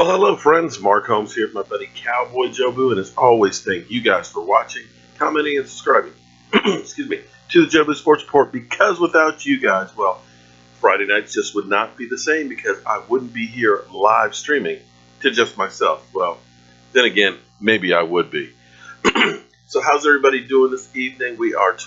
Well, hello, friends. Mark Holmes here with my buddy Cowboy Jobu, and as always, thank you guys for watching, commenting, and subscribing. Excuse me, to the Jobu Sports Report. Because without you guys, well, Friday nights just would not be the same because I wouldn't be here live streaming to just myself. Well, then again, maybe I would be. So, how's everybody doing this evening? We are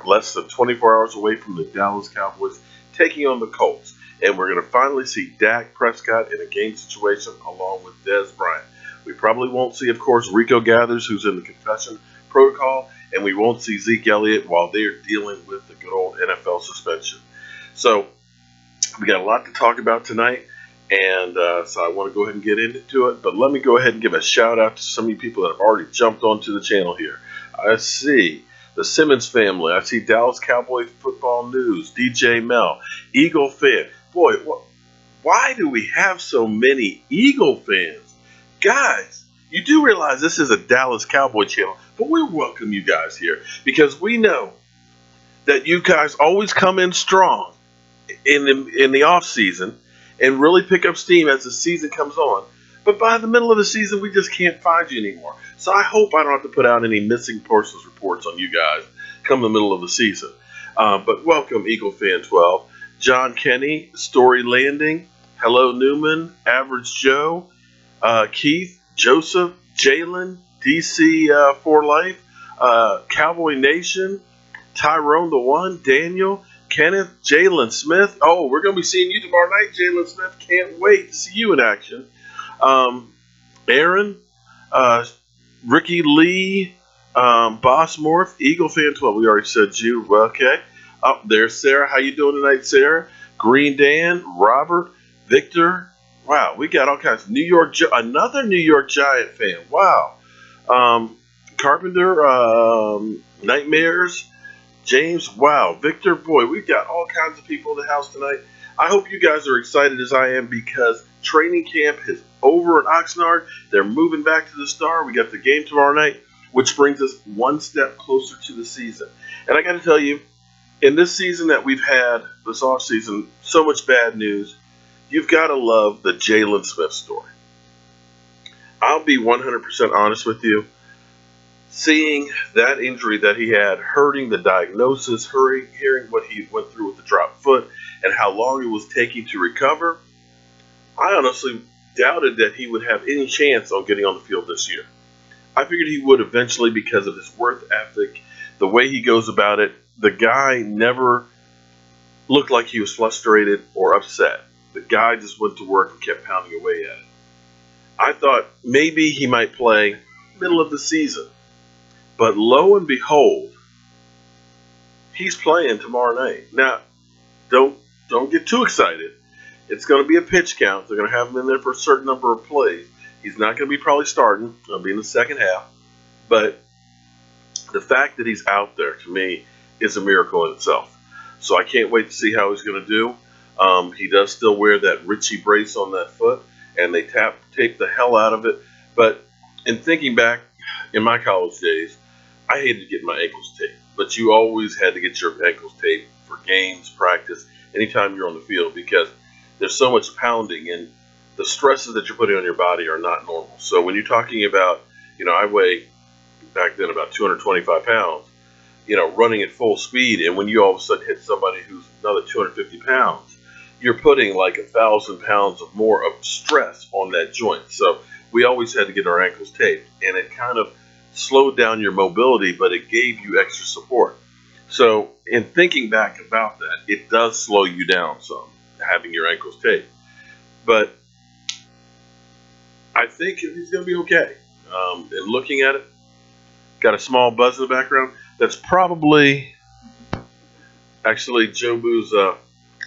less than 24 hours away from the Dallas Cowboys taking on the Colts. And we're going to finally see Dak Prescott in a game situation along with Dez Bryant. We probably won't see, of course, Rico Gathers, who's in the concussion protocol, and we won't see Zeke Elliot while they're dealing with the good old NFL suspension. So we got a lot to talk about tonight, and so I want to go ahead and get into it. But let me go ahead and give a shout-out to some of you people that have already jumped onto the channel here. I see the Simmons family. I see Dallas Cowboy Football News, DJ Mel, Eagle Fan. Boy, why do we have so many Eagle fans? Guys, you do realize this is a Dallas Cowboy channel, but we welcome you guys here because we know that you guys always come in strong in the off season and really pick up steam as the season comes on. But by the middle of the season, we just can't find you anymore. So I hope I don't have to put out any missing persons reports on you guys come the middle of the season. But welcome, Eagle Fan 12. John Kenny, Story Landing, Hello Newman, Average Joe, Keith, Joseph, Jalen, DC for Life, Cowboy Nation, Tyrone the One, Daniel, Kenneth, Jalen Smith. Oh, we're going to be seeing you tomorrow night, Jalen Smith. Can't wait to see you in action. Aaron, Ricky Lee, Boss Morph, Eagle Fan 12. We already said you. Well, okay. Oh, there's Sarah. How you doing tonight, Sarah? Green Dan, Robert, Victor. Wow, we got all kinds. Another New York Giant fan. Wow. Carpenter, Nightmares, James. Wow, Victor. Boy, we've got all kinds of people in the house tonight. I hope you guys are excited as I am because training camp is over in Oxnard. They're moving back to the Star. We got the game tomorrow night, which brings us one step closer to the season. And I got to tell you, in this season that we've had, this offseason, so much bad news, you've got to love the Jalen Smith story. I'll be 100% honest with you. Seeing that injury that he had, hurting the diagnosis, hearing what he went through with the dropped foot, and how long it was taking to recover, I honestly doubted that he would have any chance on getting on the field this year. I figured he would eventually because of his work ethic, the way he goes about it. The guy never looked like he was frustrated or upset. The guy just went to work and kept pounding away at it. I thought maybe he might play middle of the season. But lo and behold, he's playing tomorrow night. Now, don't get too excited. It's going to be a pitch count. They're going to have him in there for a certain number of plays. He's not going to be probably starting. He'll be in the second half. But the fact that he's out there, to me, is a miracle in itself. So I can't wait to see how he's going to do. He does still wear that Ritchie brace on that foot, and they tape the hell out of it. But in thinking back, in my college days, I hated getting my ankles taped. But you always had to get your ankles taped for games, practice, anytime you're on the field because there's so much pounding, and the stresses that you're putting on your body are not normal. So when you're talking about, I weigh back then about 225 pounds, running at full speed, and when you all of a sudden hit somebody who's another 250 pounds, you're putting like 1,000 pounds of more of stress on that joint. So we always had to get our ankles taped, and it kind of slowed down your mobility, but it gave you extra support. So in thinking back about that, it does slow you down some, having your ankles taped. But I think he's going to be okay. And looking at it, got a small buzz in the background. That's probably actually Jobu's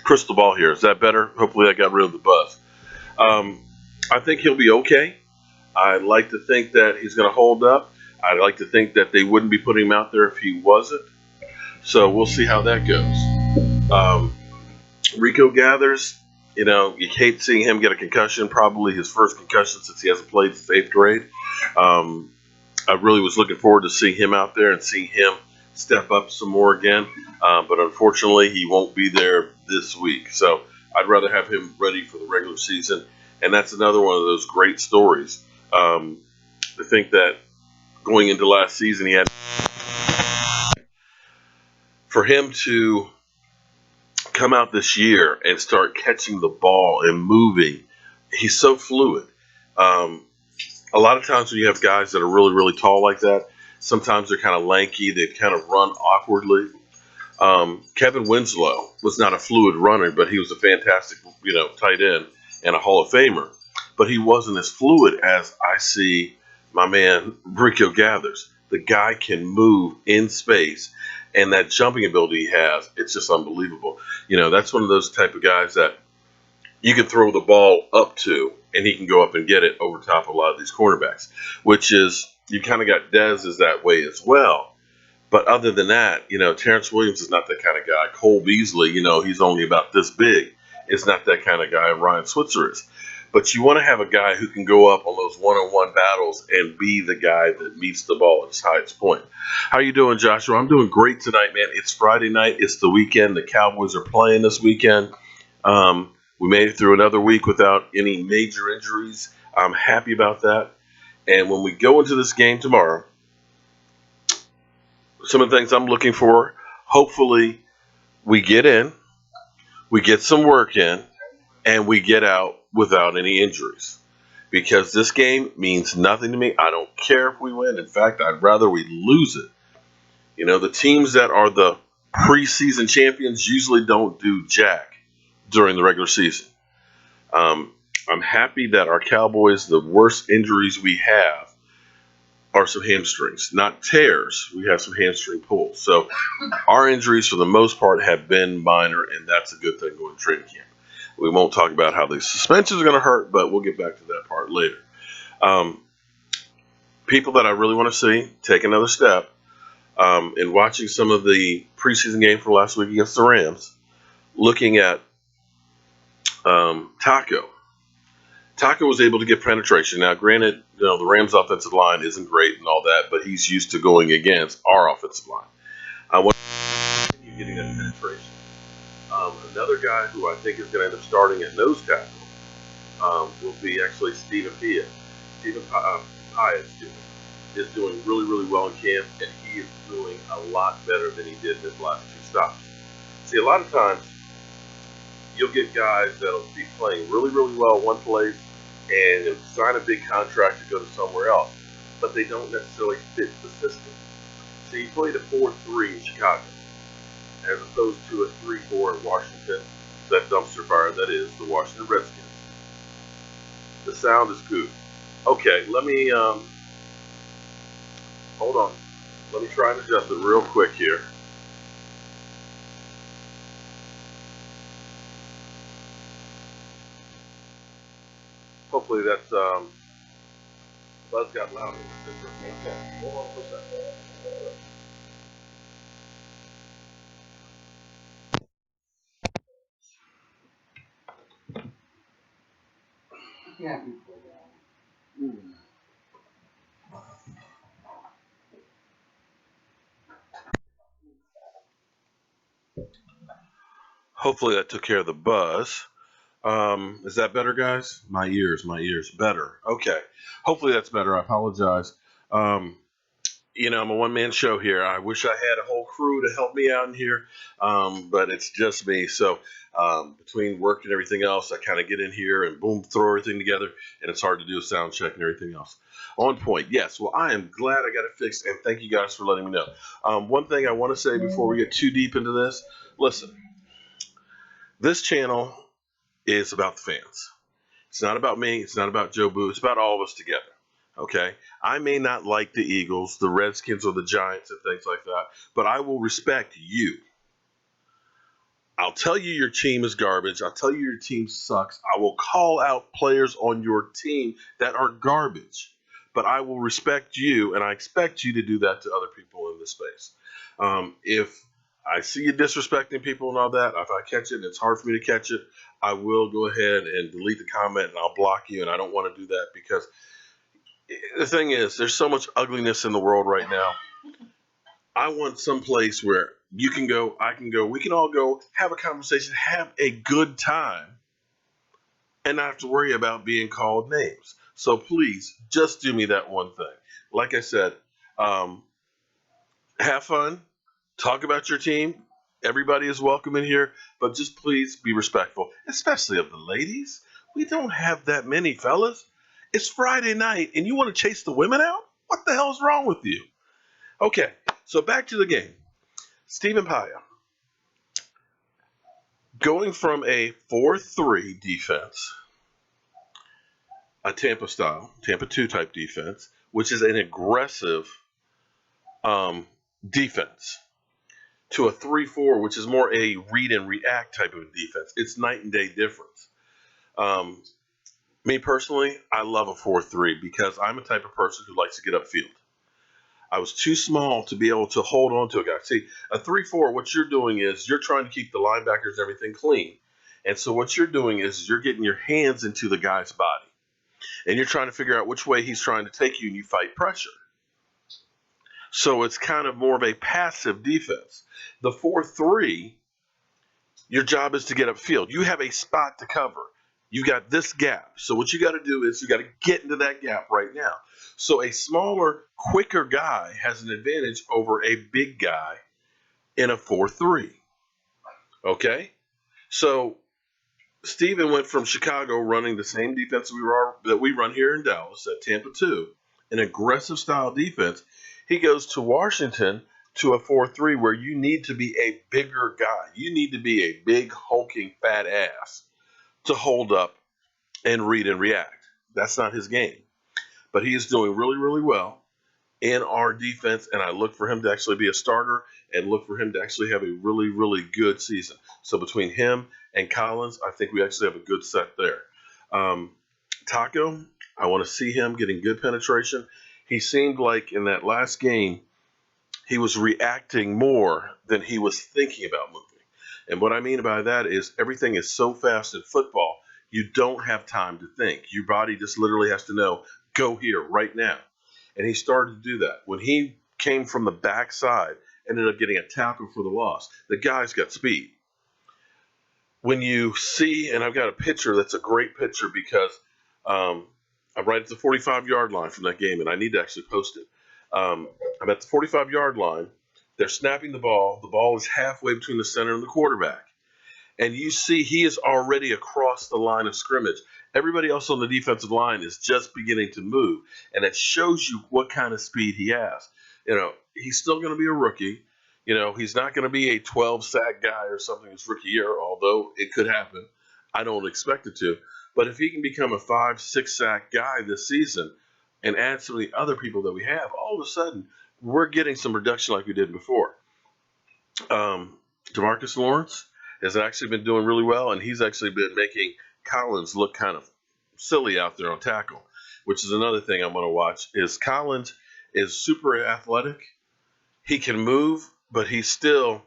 crystal ball here. Is that better? Hopefully I got rid of the buzz. I think he'll be okay. I'd like to think that he's going to hold up. I'd like to think that they wouldn't be putting him out there if he wasn't. So we'll see how that goes. Rico Gathers, you hate seeing him get a concussion, probably his first concussion since he hasn't played since 8th grade. I really was looking forward to seeing him out there and seeing him step up some more again. But unfortunately, he won't be there this week. So I'd rather have him ready for the regular season And that's another one of those great stories. I think that going into last season, he had for him to come out this year and start catching the ball and moving. He's so fluid. Um, a lot of times when you have guys that are really, really tall like that, sometimes they're kind of lanky. They kind of run awkwardly. Kevin Winslow was not a fluid runner, but he was a fantastic, tight end and a Hall of Famer. But he wasn't as fluid as I see my man Rico Gathers. The guy can move in space, and that jumping ability he has, it's just unbelievable. That's one of those type of guys that you can throw the ball up to, and he can go up and get it over top of a lot of these cornerbacks, which is, you kind of got Dez is that way as well. But other than that, Terrence Williams is not that kind of guy. Cole Beasley, he's only about this big. It's not that kind of guy. And Ryan Switzer is. But you want to have a guy who can go up on those one-on-one battles and be the guy that meets the ball at its highest point. How you doing, Joshua? I'm doing great tonight, man. It's Friday night. It's the weekend. The Cowboys are playing this weekend. We made it through another week without any major injuries. I'm happy about that. And when we go into this game tomorrow, some of the things I'm looking for, hopefully we get in, we get some work in, and we get out without any injuries. Because this game means nothing to me. I don't care if we win. In fact, I'd rather we lose it. The teams that are the preseason champions usually don't do jack during the regular season. I'm happy that our Cowboys, the worst injuries we have are some hamstrings, not tears. We have some hamstring pulls. So our injuries, for the most part, have been minor, and that's a good thing going to training camp. We won't talk about how the suspensions are going to hurt, but we'll get back to that part later. People that I really want to see take another step in watching some of the preseason game for last week against the Rams, looking at Taco. Taco was able to get penetration. Now, granted, the Rams' offensive line isn't great and all that, but he's used to going against our offensive line. I want to continue getting that penetration. Another guy who I think is going to end up starting at nose tackle will be actually Stephen Pia. Stephen Pia is doing really, really well in camp, and he is doing a lot better than he did in his last two stops. See, a lot of times you'll get guys that'll be playing really, really well one place and they'll sign a big contract to go to somewhere else, but they don't necessarily fit the system. So he played a 4-3 in Chicago as opposed to a 3-4 in Washington, that dumpster fire that is the Washington Redskins. The sound is good. Okay, let me, hold on. Let me try and adjust it real quick here. Hopefully that's, buzz got louder. Okay, hold on for a second. Yeah. Hopefully that took care of the buzz. Is that better, guys? My ears. Better. Okay. Hopefully that's better. I apologize. I'm a one-man show here. I wish I had a whole crew to help me out in here, but it's just me. So between work and everything else, I kind of get in here and boom, throw everything together, and it's hard to do a sound check and everything else. On point. Yes. Well, I am glad I got it fixed, and thank you guys for letting me know. One thing I want to say before we get too deep into this, listen, this channel is about the fans. It's not about me. It's not about Joe Boo. It's about all of us together. Okay? I may not like the Eagles, the Redskins, or the Giants and things like that, but I will respect you. I'll tell you your team is garbage. I'll tell you your team sucks. I will call out players on your team that are garbage. But I will respect you, and I expect you to do that to other people in this space. If I see you disrespecting people and all that, if I catch it and it's hard for me to catch it, I will go ahead and delete the comment and I'll block you, and I don't want to do that because the thing is, there's so much ugliness in the world right now. I want some place where you can go, I can go, we can all go have a conversation, have a good time, and not have to worry about being called names. So please, just do me that one thing. Like I said, have fun, talk about your team. Everybody is welcome in here, but just please be respectful, especially of the ladies. We don't have that many, fellas. It's Friday night, and you want to chase the women out? What the hell's wrong with you? Okay, so back to the game. Stephen Paya, going from a 4-3 defense, a Tampa style, Tampa 2 type defense, which is an aggressive defense, to a 3-4, which is more a read and react type of defense. It's night and day difference. Me personally, I love a 4-3 because I'm a type of person who likes to get upfield. I was too small to be able to hold on to a guy. See, a 3-4, what you're doing is you're trying to keep the linebackers and everything clean. And so what you're doing is you're getting your hands into the guy's body. And you're trying to figure out which way he's trying to take you, and you fight pressure. So it's kind of more of a passive defense. The 4-3, your job is to get upfield. You have a spot to cover. You got this gap. So what you got to do is you got to get into that gap right now. So a smaller, quicker guy has an advantage over a big guy in a 4-3. Okay? So Steven went from Chicago running the same defense that we run here in Dallas at Tampa 2, an aggressive style defense. He goes to Washington to a 4-3 where you need to be a bigger guy. You need to be a big, hulking, fat ass to hold up and read and react. That's not his game. But he is doing really, really well in our defense, and I look for him to actually be a starter and look for him to actually have a really, really good season. So between him and Collins, I think we actually have a good set there. Taco, I want to see him getting good penetration. He seemed like in that last game, he was reacting more than he was thinking about moving. And what I mean by that is everything is so fast in football, you don't have time to think. Your body just literally has to know, go here right now. And he started to do that. When he came from the backside, ended up getting a tackle for the loss. The guy's got speed. When you see, and I've got a picture that's a great picture because I'm right at the 45-yard line from that game, and I need to actually post it. I'm at the 45-yard line. They're snapping the ball. The ball is halfway between the center and the quarterback. And you see he is already across the line of scrimmage. Everybody else on the defensive line is just beginning to move. And it shows you what kind of speed he has. You know, he's still going to be a rookie. You know, he's not going to be a 12-sack guy or something his rookie year, although it could happen. I don't expect it to. But if he can become a 5-6-sack guy this season and add some of the other people that we have, all of a sudden we're getting some reduction like we did before. DeMarcus Lawrence has actually been doing really well, and he's actually been making Collins look kind of silly out there on tackle, which is another thing I'm going to watch. Is Collins is super athletic. He can move, but he's still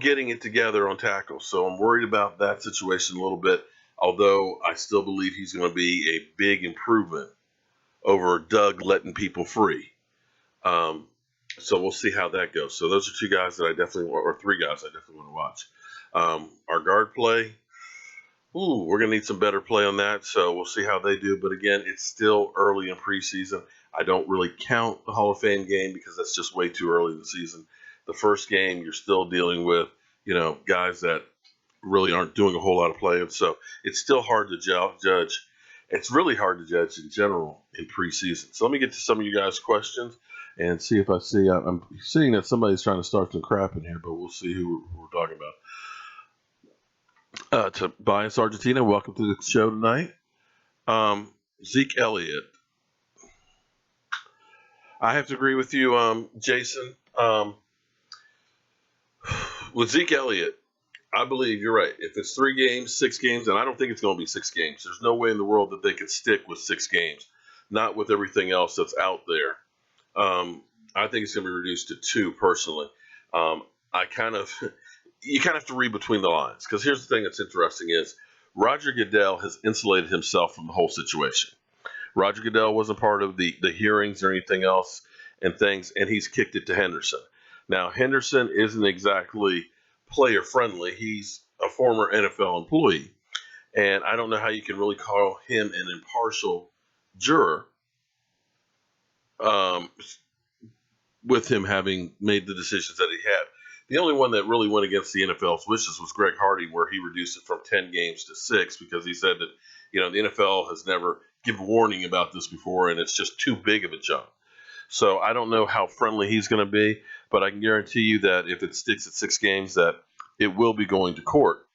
getting it together on tackle. So I'm worried about that situation a little bit, although I still believe he's going to be a big improvement over Doug letting people free. So we'll see how that goes. So those are two guys that I definitely want, or three guys I definitely want to watch. Our guard play, we're going to need some better play on that. So we'll see how they do. But again, it's still early in preseason. I don't really count the Hall of Fame game because that's just way too early in the season. The first game, you're still dealing with, guys that really aren't doing a whole lot of play. And so it's still hard to judge. It's really hard to judge in general in preseason. So let me get to some of you guys' questions and see if I see. I'm seeing that somebody's trying to start some crap in here, but we'll see who we're talking about. To Bias Argentina, welcome to the show tonight. Zeke Elliot. I have to agree with you, Jason. With Zeke Elliott, I believe you're right. If it's 3 games, 6 games, and I don't think it's going to be 6 games. There's no way in the world that they could stick with 6 games, not with everything else that's out there. I think it's going to be reduced to 2 personally. You kind of have to read between the lines, because here's the thing that's interesting is Roger Goodell has insulated himself from the whole situation. Roger Goodell wasn't part of the hearings or anything else and things, and he's kicked it to Henderson. Now, Henderson isn't exactly player friendly. He's a former NFL employee. And I don't know how you can really call him an impartial juror with him having made the decisions that he had. The only one that really went against the NFL's wishes was Greg Hardy, where he reduced it from 10 games to 6 because he said that, the NFL has never given warning about this before, and it's just too big of a jump. So I don't know how friendly he's going to be, but I can guarantee you that if it sticks at 6 games, that it will be going to court.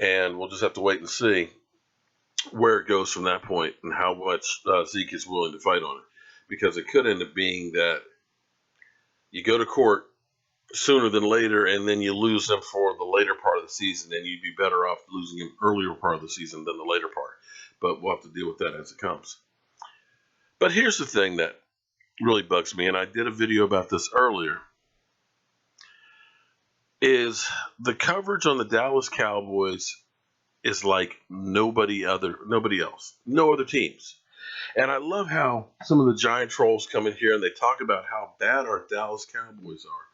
And we'll just have to wait and see where it goes from that point and how much Zeke is willing to fight on it. Because it could end up being that you go to court sooner than later, and then you lose them for the later part of the season, and you'd be better off losing him earlier part of the season than the later part. But we'll have to deal with that as it comes. But here's the thing that really bugs me, and I did a video about this earlier, is the coverage on the Dallas Cowboys is like nobody else, no other teams. And I love how some of the giant trolls come in here and they talk about how bad our Dallas Cowboys are.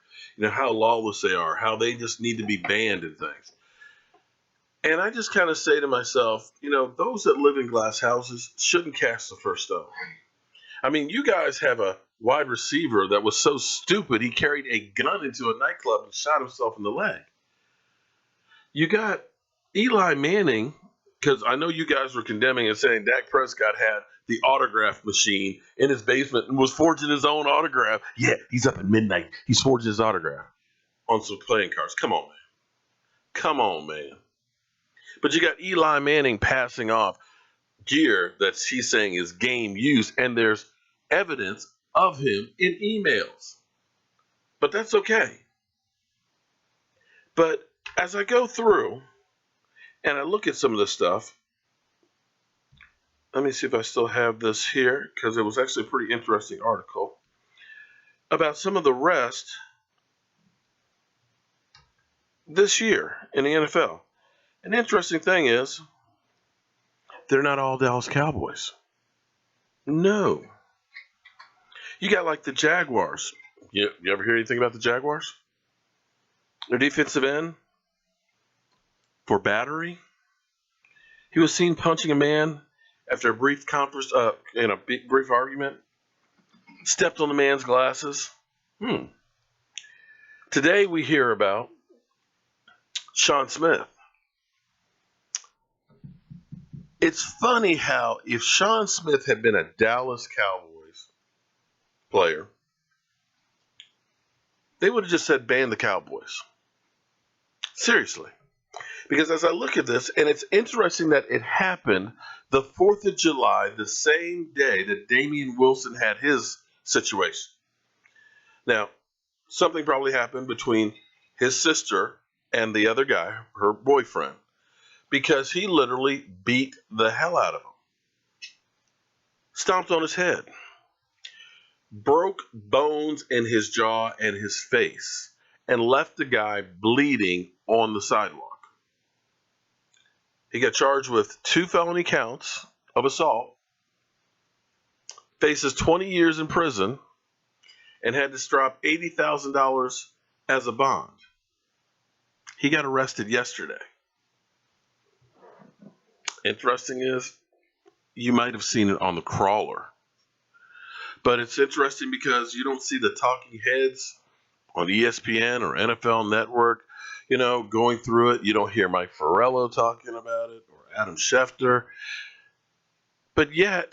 How lawless they are, how they just need to be banned and things. And I just kind of say to myself, those that live in glass houses shouldn't cast the first stone. I mean, you guys have a wide receiver that was so stupid he carried a gun into a nightclub and shot himself in the leg. You got Eli Manning, because I know you guys were condemning and saying Dak Prescott had the autograph machine in his basement and was forging his own autograph. Yeah, he's up at midnight. He's forging his autograph on some playing cards. Come on, man. Come on, man. But you got Eli Manning passing off gear that he's saying is game used, and there's evidence of him in emails. But that's okay. But as I go through and I look at some of this stuff, let me see if I still have this here, because it was actually a pretty interesting article about some of the rest this year in the NFL. An interesting thing is, they're not all Dallas Cowboys. No. You got like the Jaguars. You ever hear anything about the Jaguars? Their defensive end for battery. He was seen punching a man after a brief brief argument. Stepped on the man's glasses. Today we hear about Sean Smith. It's funny how if Sean Smith had been a Dallas Cowboys player, they would have just said ban the Cowboys. Seriously. Because as I look at this, and it's interesting that it happened the 4th of July, the same day that Damian Wilson had his situation. Now, something probably happened between his sister and the other guy, her boyfriend, because he literally beat the hell out of him. Stomped on his head. Broke bones in his jaw and his face, and left the guy bleeding on the sidewalk. He got charged with 2 felony counts of assault, faces 20 years in prison, and had to drop $80,000 as a bond. He got arrested yesterday. Interesting is, you might have seen it on the crawler. But it's interesting because you don't see the talking heads on ESPN or NFL Network, going through it. You don't hear Mike Farello talking about it or Adam Schefter. But yet,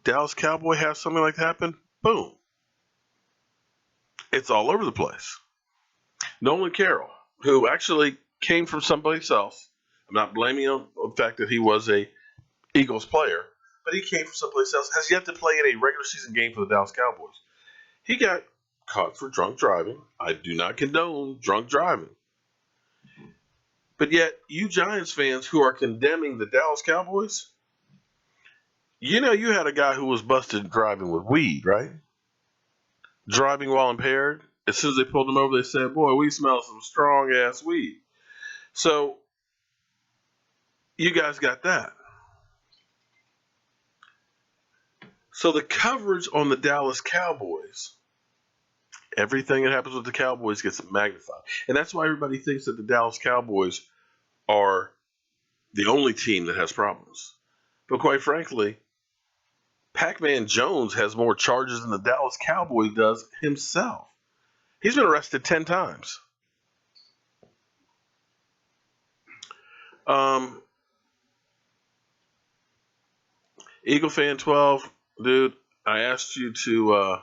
Dallas Cowboy has something like that happen, boom. It's all over the place. Nolan Carroll, who actually came from someplace else. I'm not blaming him on the fact that he was a Eagles player, but he came from someplace else, has yet to play in a regular season game for the Dallas Cowboys. He got caught for drunk driving. I do not condone drunk driving. But yet, you Giants fans who are condemning the Dallas Cowboys, you had a guy who was busted driving with weed, right? Driving while impaired. As soon as they pulled him over, they said, boy, we smell some strong-ass weed. So, you guys got that. So the coverage on the Dallas Cowboys, everything that happens with the Cowboys gets magnified. And that's why everybody thinks that the Dallas Cowboys are the only team that has problems. But quite frankly, Pac-Man Jones has more charges than the Dallas Cowboys does himself. He's been arrested 10 times. Eagle fan 12, dude, I asked you to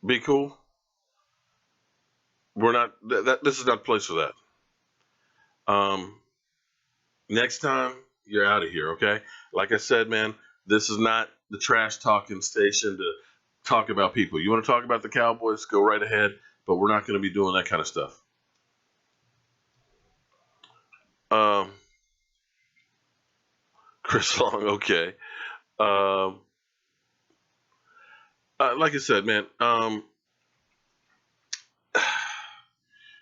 be cool. We're not. This is not the place for that. Next time, you're out of here, okay? Like I said, man, this is not the trash talking station to talk about people. You want to talk about the Cowboys, go right ahead, but we're not going to be doing that kind of stuff. Chris Long, okay. Like I said, man,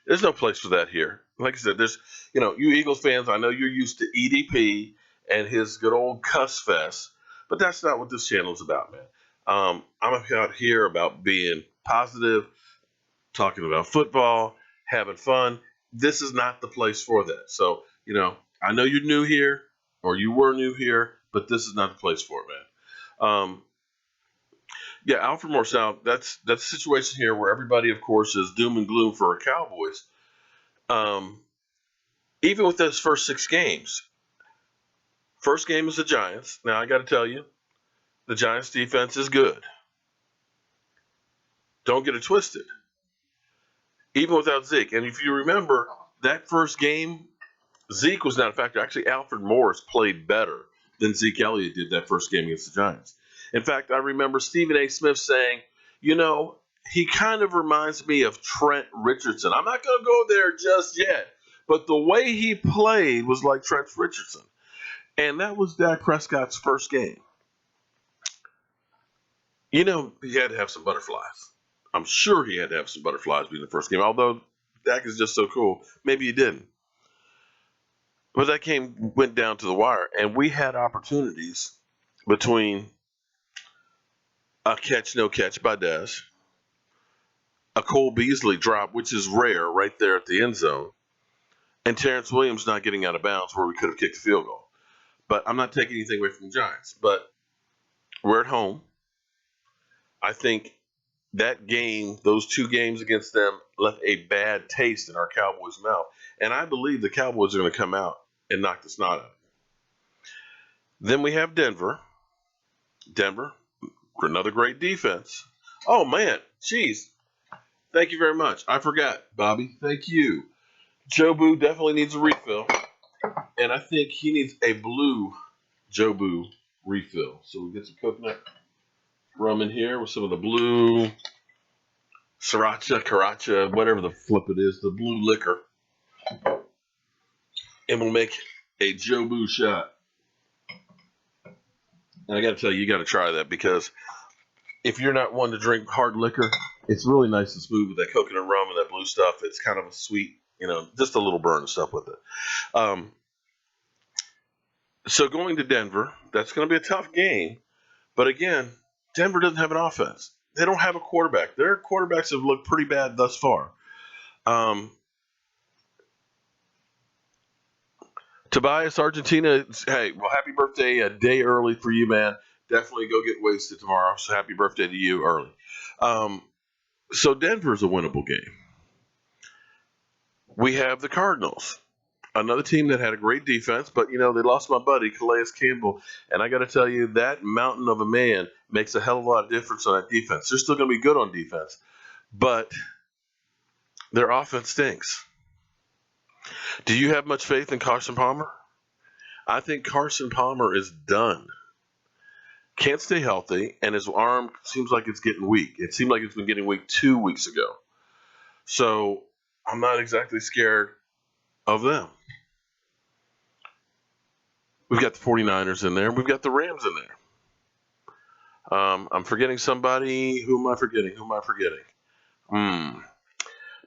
there's no place for that here. Like I said, there's, you Eagles fans, I know you're used to EDP and his good old cuss fest, but that's not what this channel is about, man. I'm out here about being positive, talking about football, having fun. This is not the place for that. So, I know you're new here or you were new here, but this is not the place for it, man. Yeah, Alfred Morse. Now, that's a situation here where everybody, of course, is doom and gloom for our Cowboys. Even with those first 6 games, first game is the Giants. Now, I got to tell you, the Giants' defense is good. Don't get it twisted. Even without Zeke. And if you remember, that first game, Zeke was not a factor. Actually, Alfred Morris played better than Zeke Elliot did that first game against the Giants. In fact, I remember Stephen A. Smith saying, he kind of reminds me of Trent Richardson. I'm not going to go there just yet, but the way he played was like Trent Richardson. And that was Dak Prescott's first game. He had to have some butterflies. I'm sure he had to have some butterflies being the first game, although Dak is just so cool. Maybe he didn't. But that game went down to the wire, and we had opportunities between a catch, no catch by Dez, a Cole Beasley drop, which is rare, right there at the end zone, and Terrence Williams not getting out of bounds where we could have kicked a field goal. But I'm not taking anything away from the Giants. But we're at home. I think that game, those 2 games against them, left a bad taste in our Cowboys' mouth. And I believe the Cowboys are going to come out and knock the snot out. Then we have Denver. Denver, another great defense. Oh, man. Jeez. Thank you very much. I forgot, Bobby. Thank you. Jobu definitely needs a refill. And I think he needs a blue Jobu refill. So we get some coconut rum in here with some of the blue Sriracha, whatever the flip it is, the blue liquor. And we'll make a Jobu shot. And I got to tell you, you got to try that because if you're not one to drink hard liquor, it's really nice and smooth with that coconut rum and that blue stuff. It's kind of a sweet, just a little burn and stuff with it. So going to Denver, that's going to be a tough game. But again, Denver doesn't have an offense. They don't have a quarterback. Their quarterbacks have looked pretty bad thus far. Tobias, Argentina, hey, well, happy birthday a day early for you, man. Definitely go get wasted tomorrow. So happy birthday to you early. So Denver's a winnable game. We have the Cardinals, another team that had a great defense, but, they lost my buddy, Calais Campbell. And I got to tell you, that mountain of a man makes a hell of a lot of difference on that defense. They're still going to be good on defense, but their offense stinks. Do you have much faith in Carson Palmer? I think Carson Palmer is done. Can't stay healthy, and his arm seems like it's getting weak. It seemed like it's been getting weak 2 weeks ago. So I'm not exactly scared of them. We've got the 49ers in there. We've got the Rams in there. I'm forgetting somebody. Who am I forgetting?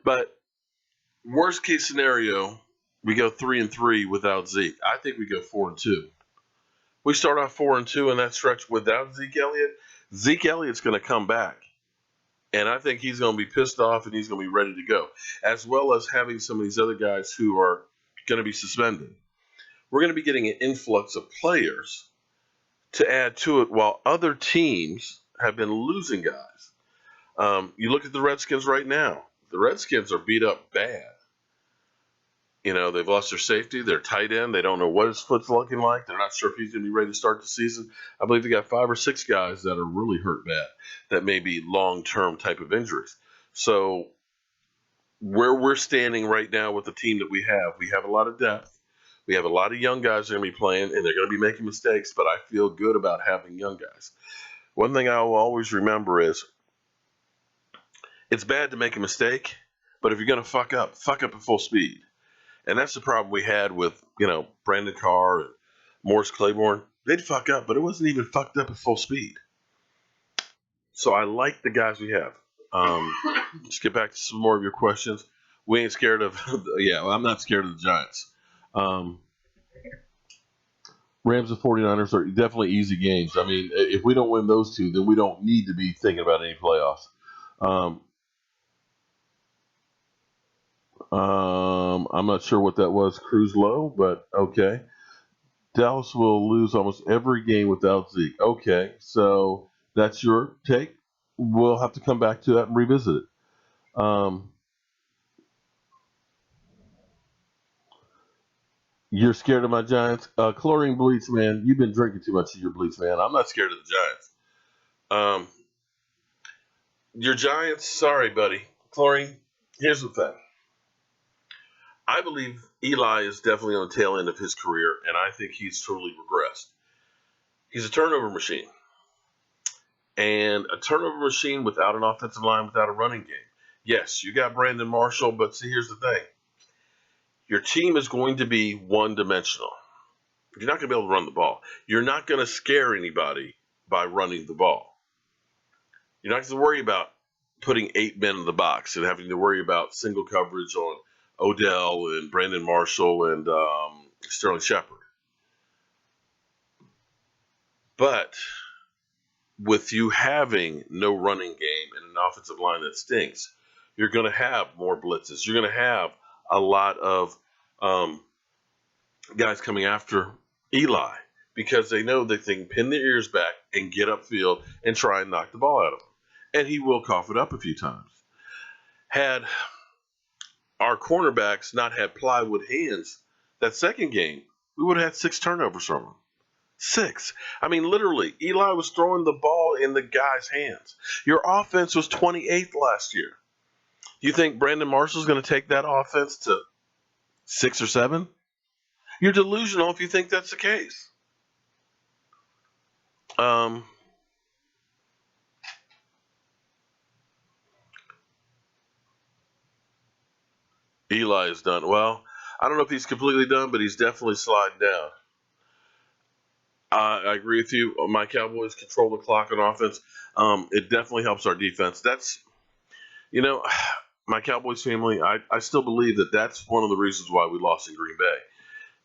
But worst case scenario, we go 3-3 without Zeke. I think we go 4-2. We start off 4-2 in that stretch without Zeke Elliott. Zeke Elliott's going to come back. And I think he's going to be pissed off and he's going to be ready to go. As well as having some of these other guys who are going to be suspended. We're going to be getting an influx of players to add to it while other teams have been losing guys. You look at the Redskins right now. The Redskins are beat up bad. They've lost their safety, their tight end. They don't know what his foot's looking like. They're not sure if he's going to be ready to start the season. I believe they got 5 or 6 guys that are really hurt bad that may be long-term type of injuries. So where we're standing right now with the team that we have a lot of depth. We have a lot of young guys that are going to be playing, and they're going to be making mistakes, but I feel good about having young guys. One thing I will always remember is it's bad to make a mistake, but if you're going to fuck up at full speed. And that's the problem we had with, Brandon Carr and Morris Claiborne. They'd fuck up, but it wasn't even fucked up at full speed. So I like the guys we have. Let's get back to some more of your questions. We ain't scared of, I'm not scared of the Giants. Rams and 49ers are definitely easy games. I mean, if we don't win those two, then we don't need to be thinking about any playoffs. I'm not sure what that was, Cruise Low, but okay. Dallas will lose almost every game without Zeke. Okay, so that's your take. We'll have to come back to that and revisit it. You're scared of my Giants? Chlorine bleach, man. You've been drinking too much of your bleach, man. I'm not scared of the Giants. Your Giants, sorry, buddy. Chlorine, here's the thing. I believe Eli is definitely on the tail end of his career, and I think he's truly regressed. He's a turnover machine. And a turnover machine without an offensive line, without a running game. Yes, you got Brandon Marshall, but see, here's the thing. Your team is going to be one-dimensional. You're not going to be able to run the ball. You're not going to scare anybody by running the ball. You're not going to worry about putting 8 men in the box and having to worry about single coverage on Odell and Brandon Marshall and Sterling Shepard. But with you having no running game and an offensive line that stinks, you're going to have more blitzes. You're going to have a lot of guys coming after Eli because they know that they can pin their ears back and get upfield and try and knock the ball out of him. And he will cough it up a few times. Had our cornerbacks not had plywood hands that second game, we would have had 6 turnovers from them. 6. I mean, literally, Eli was throwing the ball in the guy's hands. Your offense was 28th last year. You think Brandon Marshall's going to take that offense to 6 or 7? You're delusional if you think that's the case. Eli is done. Well, I don't know if he's completely done, but he's definitely sliding down. I agree with you. My Cowboys control the clock on offense. It definitely helps our defense. That's, my Cowboys family, I still believe that that's one of the reasons why we lost in Green Bay.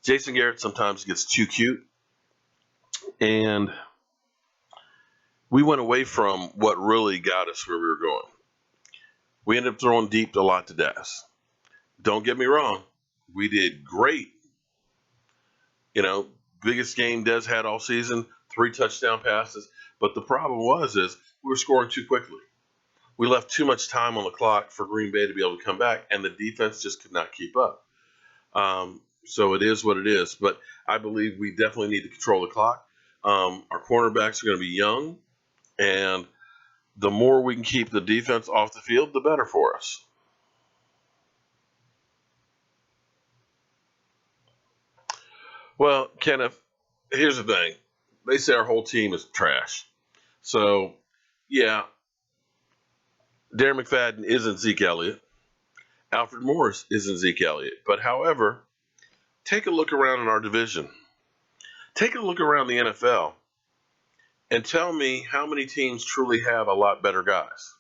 Jason Garrett sometimes gets too cute, and we went away from what really got us where we were going. We ended up throwing deep a lot to Dallas. Don't get me wrong. We did great. Biggest game Des had all season, 3 touchdown passes. But the problem is we were scoring too quickly. We left too much time on the clock for Green Bay to be able to come back, and the defense just could not keep up. So it is what it is. But I believe we definitely need to control the clock. Our cornerbacks are going to be young, and the more we can keep the defense off the field, the better for us. Well, Kenneth, here's the thing. They say our whole team is trash. So, yeah, Darren McFadden isn't Zeke Elliott. Alfred Morris isn't Zeke Elliott. But, however, take a look around in our division. Take a look around the NFL and tell me how many teams truly have a lot better guys.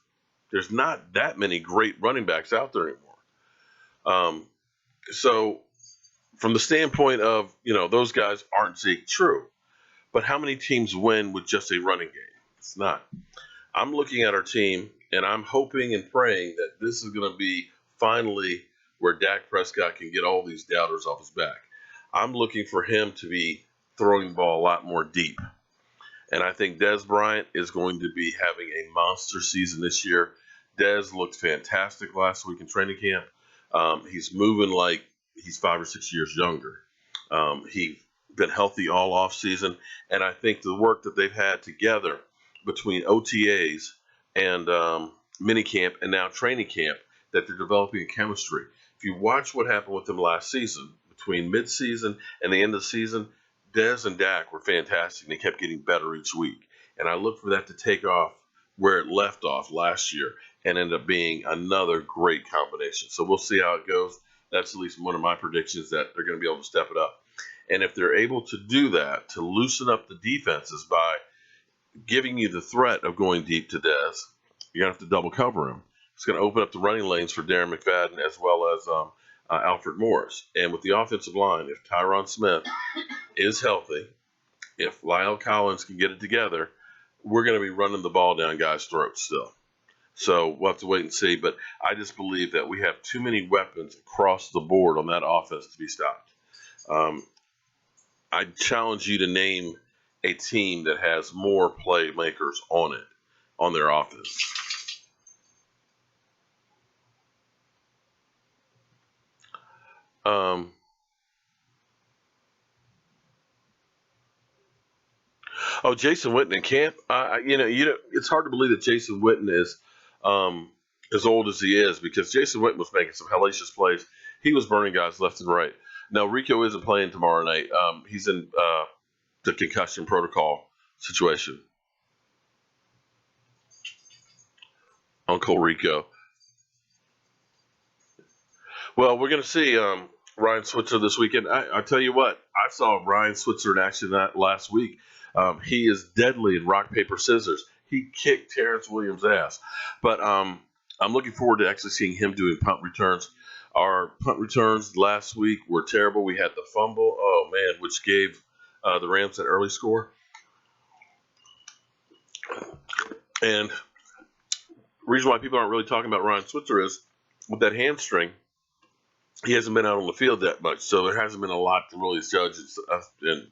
There's not that many great running backs out there anymore. So, from the standpoint of, those guys aren't Zeke, true. But how many teams win with just a running game? It's not. I'm looking at our team, and I'm hoping and praying that this is going to be finally where Dak Prescott can get all these doubters off his back. I'm looking for him to be throwing the ball a lot more deep. And I think Dez Bryant is going to be having a monster season this year. Dez looked fantastic last week in training camp. He's moving like he's 5 or 6 years younger. He's been healthy all off season, and I think the work that they've had together between OTAs and minicamp and now training camp, that they're developing a chemistry. If you watch what happened with them last season, between midseason and the end of the season, Dez and Dak were fantastic, and they kept getting better each week. And I look for that to take off where it left off last year and end up being another great combination. So we'll see how it goes. That's at least one of my predictions, that they're going to be able to step it up. And if they're able to do that, to loosen up the defenses by giving you the threat of going deep to Dez, you're going to have to double cover him. It's going to open up the running lanes for Darren McFadden as well as Alfred Morris. And with the offensive line, if Tyron Smith is healthy, if Lyle Collins can get it together, we're going to be running the ball down guys' throats still. So we'll have to wait and see. But I just believe that we have too many weapons across the board on that offense to be stopped. I challenge you to name a team that has more playmakers on their offense. Jason Witten in camp. It's hard to believe that Jason Witten is as old as he is, because Jason Witten was making some hellacious plays. He was burning guys left and right. Now, Rico isn't playing tomorrow night. He's in the concussion protocol situation. Uncle Rico. Well, we're going to see Ryan Switzer this weekend. I tell you what, I saw Ryan Switzer in action last week. He is deadly in rock, paper, scissors. He kicked Terrence Williams' ass. But I'm looking forward to actually seeing him doing punt returns. Our punt returns last week were terrible. We had the fumble, which gave the Rams that early score. And the reason why people aren't really talking about Ryan Switzer is with that hamstring, he hasn't been out on the field that much, so there hasn't been a lot to really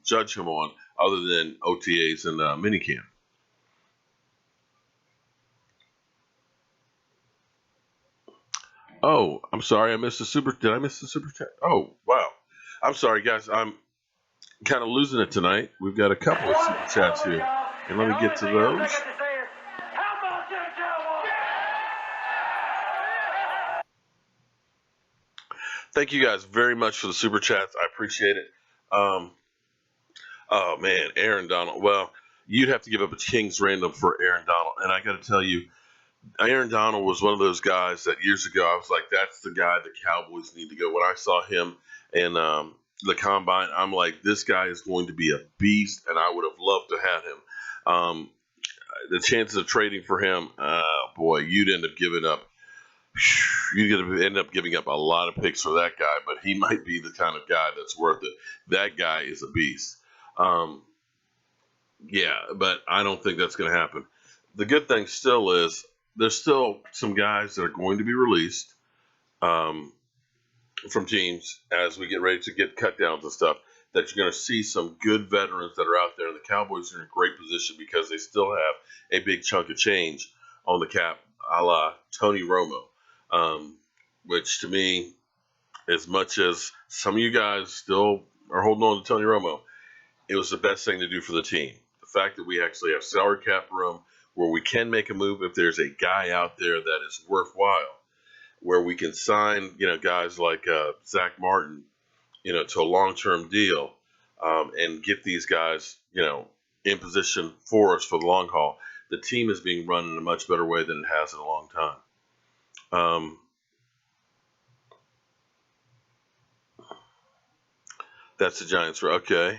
judge him on other than OTAs and minicamp. Oh, I'm sorry, I missed the super. Did I miss the super chat? Oh, wow. I'm sorry, guys. I'm kind of losing it tonight. We've got a couple of super chats here, and let me get to those. Thank you guys very much for the super chats. I appreciate it. Oh, man, Aaron Donald. Well, you'd have to give up a King's random for Aaron Donald. And I got to tell you, Aaron Donald was one of those guys that years ago I was like, that's the guy the Cowboys need to go. When I saw him in the combine, I'm like, this guy is going to be a beast, and I would have loved to have him. The chances of trading for him, boy, you'd end up giving up a lot of picks for that guy, but he might be the kind of guy that's worth it. That guy is a beast. But I don't think that's going to happen. The good thing still is there's still some guys that are going to be released from teams as we get ready to get cut downs and stuff, that you're going to see some good veterans that are out there. And the Cowboys are in a great position because they still have a big chunk of change on the cap, a la Tony Romo. Which to me, as much as some of you guys still are holding on to Tony Romo, it was the best thing to do for the team. The fact that we actually have salary cap room where we can make a move if there's a guy out there that is worthwhile, where we can sign, guys like Zach Martin, to a long-term deal, and get these guys, in position for us for the long haul. The team is being run in a much better way than it has in a long time. That's the Giants. Okay.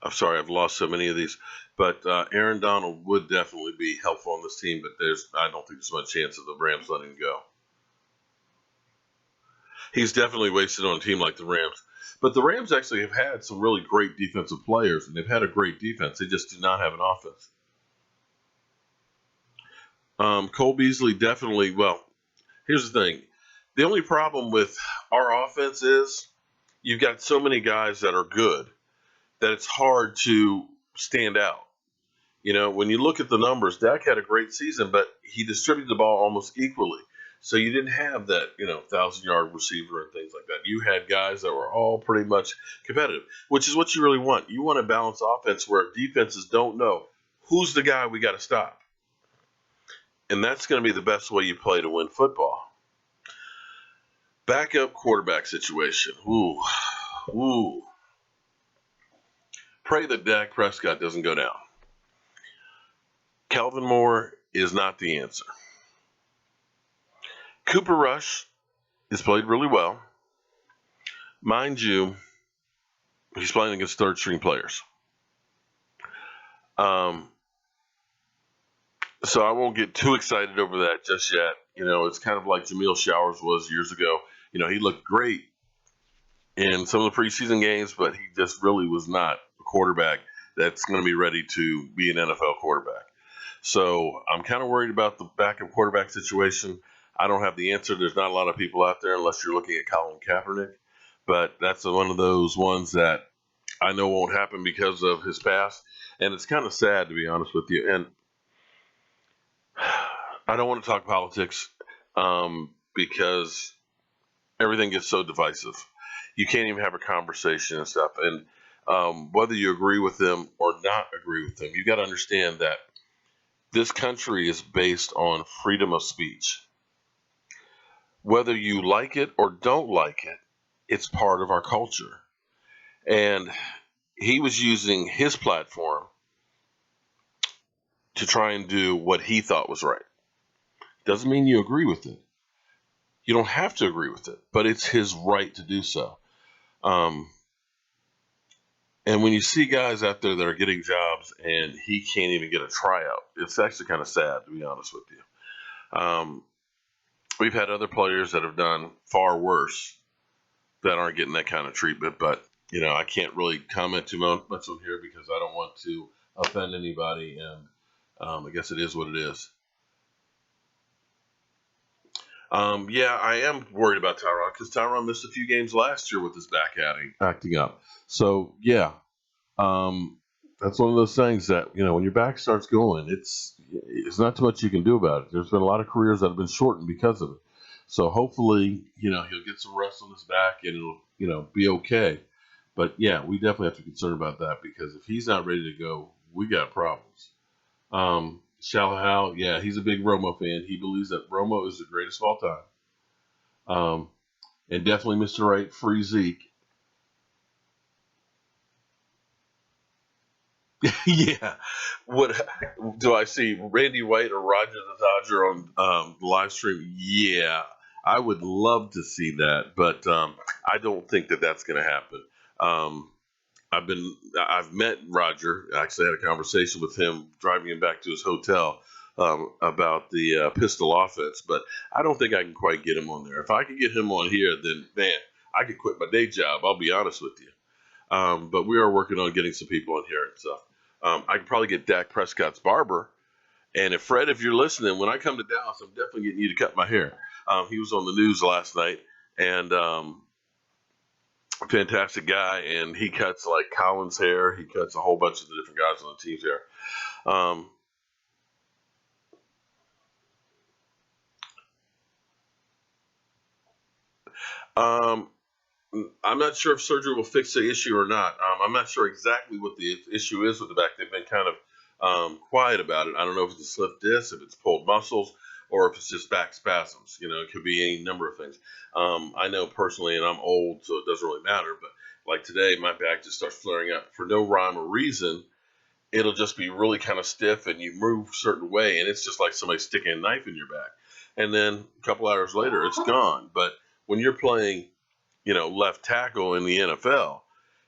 I'm sorry, I've lost so many of these. But Aaron Donald would definitely be helpful on this team, but I don't think there's much chance of the Rams letting him go. He's definitely wasted on a team like the Rams. But the Rams actually have had some really great defensive players, and they've had a great defense. They just do not have an offense. Cole Beasley definitely, Here's the thing. The only problem with our offense is you've got so many guys that are good that it's hard to stand out. You know, when you look at the numbers, Dak had a great season, but he distributed the ball almost equally. So you didn't have that, 1,000-yard receiver and things like that. You had guys that were all pretty much competitive, which is what you really want. You want a balanced offense where defenses don't know who's the guy we got to stop. And that's going to be the best way you play to win football. Backup quarterback situation. Ooh. Pray that Dak Prescott doesn't go down. Kelvin Moore is not the answer. Cooper Rush has played really well. Mind you, he's playing against third-string players. So I won't get too excited over that just yet. It's kind of like Jamil Showers was years ago. He looked great in some of the preseason games, but he just really was not a quarterback that's going to be ready to be an NFL quarterback. So I'm kind of worried about the backup quarterback situation. I don't have the answer. There's not a lot of people out there unless you're looking at Colin Kaepernick. But that's one of those ones that I know won't happen because of his past. And it's kind of sad, to be honest with you. And I don't want to talk politics because everything gets so divisive. You can't even have a conversation and stuff. And whether you agree with them or not agree with them, you got to understand that this country is based on freedom of speech. Whether you like it or don't like it, it's part of our culture. And he was using his platform to try and do what he thought was right. Doesn't mean you agree with it. You don't have to agree with it, but it's his right to do so. And when you see guys out there that are getting jobs and he can't even get a tryout, it's actually kind of sad, to be honest with you. We've had other players that have done far worse that aren't getting that kind of treatment, but I can't really comment too much on here because I don't want to offend anybody, and I guess it is what it is. I am worried about Tyron because Tyron missed a few games last year with his back acting up. So that's one of those things that when your back starts going, it's not too much you can do about it. There's been a lot of careers that have been shortened because of it. So hopefully, he'll get some rest on his back and it'll, be okay. But yeah, we definitely have to be concerned about that because if he's not ready to go, we got problems. Shalhow, yeah, he's a big Romo fan. He believes that Romo is the greatest of all time. And definitely Mr. Right, free Zeke. Yeah. What do I see? Randy White or Roger the Dodger on the live stream? Yeah, I would love to see that, but I don't think that that's going to happen. I've met Roger. I actually had a conversation with him driving him back to his hotel about the pistol offense, but I don't think I can quite get him on there. If I could get him on here, then man, I could quit my day job. I'll be honest with you. But we are working on getting some people on here and stuff. I could probably get Dak Prescott's barber. And if you're listening, when I come to Dallas, I'm definitely getting you to cut my hair. He was on the news last night, and fantastic guy. And he cuts like Colin's hair. He cuts a whole bunch of the different guys on the team's hair. I'm not sure if surgery will fix the issue or not. I'm not sure exactly what the issue is with the back. They've been kind of quiet about it. I don't know if it's a slipped disc, if it's pulled muscles, or if it's just back spasms. It could be any number of things. I know personally, and I'm old, so it doesn't really matter, but like today, my back just starts flaring up for no rhyme or reason. It'll just be really kind of stiff, and you move a certain way, and it's just like somebody sticking a knife in your back. And then a couple hours later, it's gone. But when you're playing left tackle in the NFL,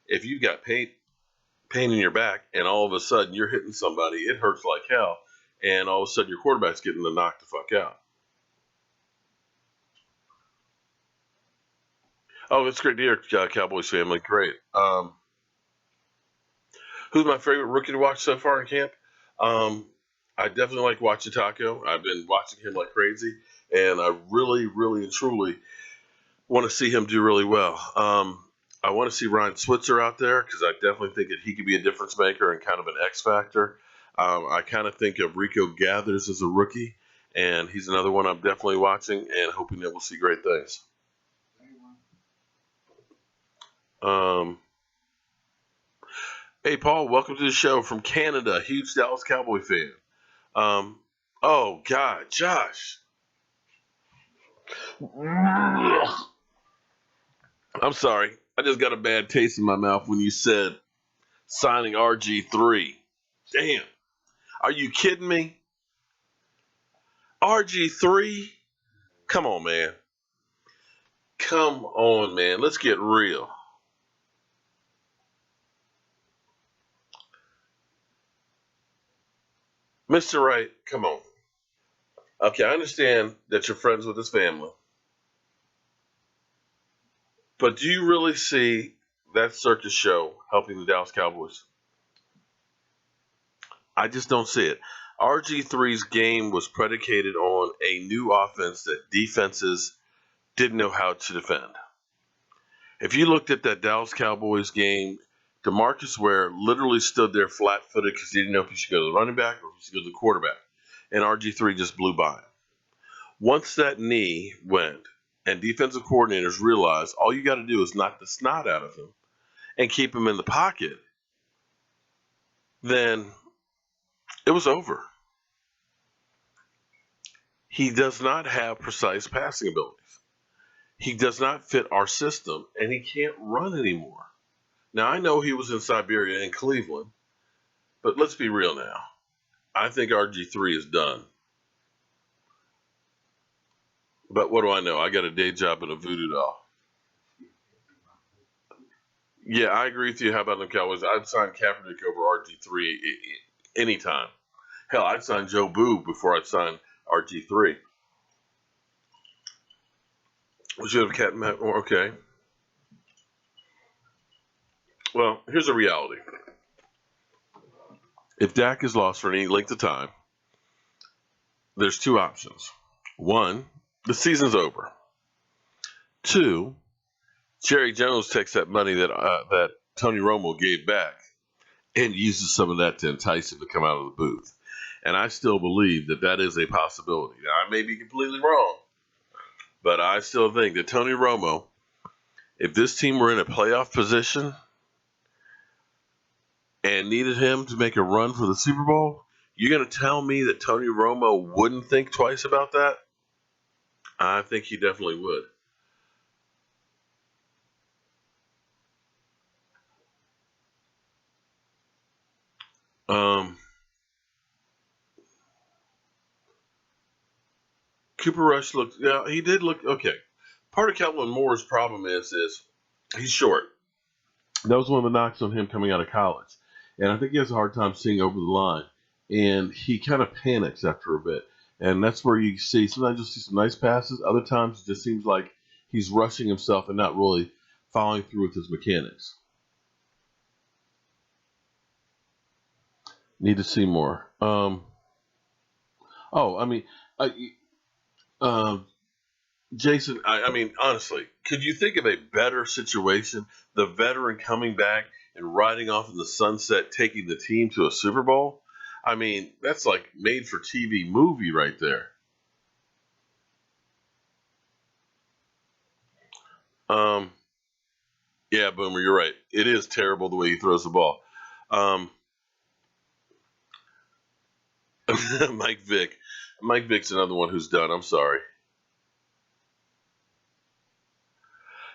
if you've got pain in your back and all of a sudden you're hitting somebody, it hurts like hell. And all of a sudden your quarterback's getting knocked the fuck out. Oh, it's great to hear, Cowboys family. Great. Who's my favorite rookie to watch so far in camp? I definitely like watching Taco. I've been watching him like crazy, and I really, really, and truly want to see him do really well. I want to see Ryan Switzer out there because I definitely think that he could be a difference maker and kind of an X factor. I kind of think of Rico Gathers as a rookie, and he's another one I'm definitely watching and hoping that we'll see great things. Hey, Paul, welcome to the show from Canada. Huge Dallas Cowboy fan. Oh, God, Josh. I'm sorry. I just got a bad taste in my mouth when you said signing RG3. Damn. Are you kidding me? RG3? Come on, man. Come on, man. Let's get real. Mr. Wright, come on. Okay, I understand that you're friends with his family. But do you really see that circus show helping the Dallas Cowboys? I just don't see it. RG3's game was predicated on a new offense that defenses didn't know how to defend. If you looked at that Dallas Cowboys game, DeMarcus Ware literally stood there flat-footed because he didn't know if he should go to the running back or if he should go to the quarterback. And RG3 just blew by him. Once that knee went and defensive coordinators realized all you got to do is knock the snot out of him and keep him in the pocket, then it was over. He does not have precise passing abilities. He does not fit our system, and he can't run anymore. Now, I know he was in Siberia and Cleveland, but let's be real now. I think RG3 is done. But what do I know? I got a day job and a voodoo doll. Yeah, I agree with you. How about them Cowboys? I'd sign Kaepernick over RG3 anytime. Hell, I'd sign Joe Boo before I'd sign RG3. Would you have Cat Matt? Okay. Well, here's a reality. If Dak is lost for any length of time, there's two options. One, the season's over. Two, Jerry Jones takes that money that Tony Romo gave back and uses some of that to entice him to come out of the booth. And I still believe that that is a possibility. Now, I may be completely wrong, but I still think that Tony Romo, if this team were in a playoff position and needed him to make a run for the Super Bowl, you're going to tell me that Tony Romo wouldn't think twice about that? I think he definitely would. Cooper Rush looked, yeah, he did look okay. Part of Kellen Moore's problem is he's short. That was one of the knocks on him coming out of college. And I think he has a hard time seeing over the line. And he kind of panics after a bit. And that's where you see, sometimes you'll see some nice passes. Other times it just seems like he's rushing himself and not really following through with his mechanics. Need to see more. Jason, I mean, honestly, could you think of a better situation? The veteran coming back and riding off in the sunset, taking the team to a Super Bowl? I mean, that's like made for TV movie right there. Yeah, Boomer, you're right. It is terrible the way he throws the ball. Mike Vick. Mike Vick's another one who's done. I'm sorry.